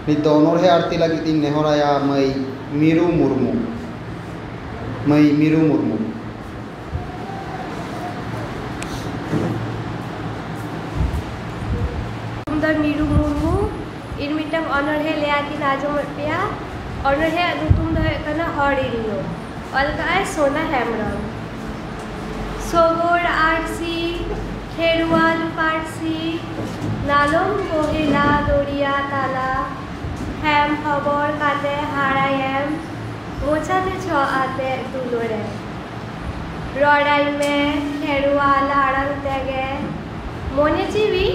Nit do onolhe arti lagi tin nehoraya Mai Miru Murmu. Mai Miru Murmu. Sundar Miru Murmu ir mitang onolhe leatin ajomot pea onolhe nutum do kana horirino olgaay Sona Hemram Sobor Arsi Kherwal Parsi Nalom Bohela Doria Tala Hem Hobor Kate Harayem Mochate Cho Ate Dulore Rorai Me Kherwal Arang Tege Mone Chibi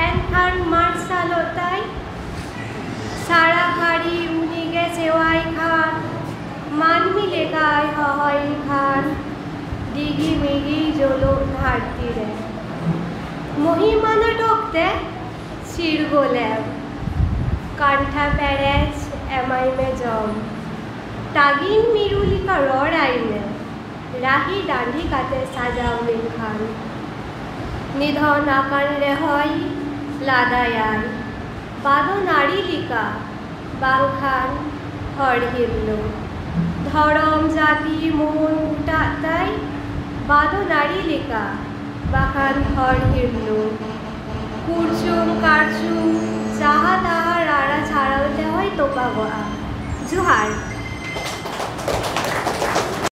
Enhan Marsalotai Sara Hari Unige Sewai Khan Man Milegai Hohoi Khan Digi Migi Jolo Dharti Re Mohimana Dokte Shirgolem Kantha Perez Amai Me Jom Tagin Mirulika Rorai Me Rahi Dandi Kate Sajawin Khan Nidhon Akan Rehoi Ladayai Bado Narilika Balkhan Horhillo Dhorom Jati Mon Utatai Bado Narilika Bakhan Horhillo Kurchum Karchum Jaha Taha Rara Charaute Hoi Topagoa Juhar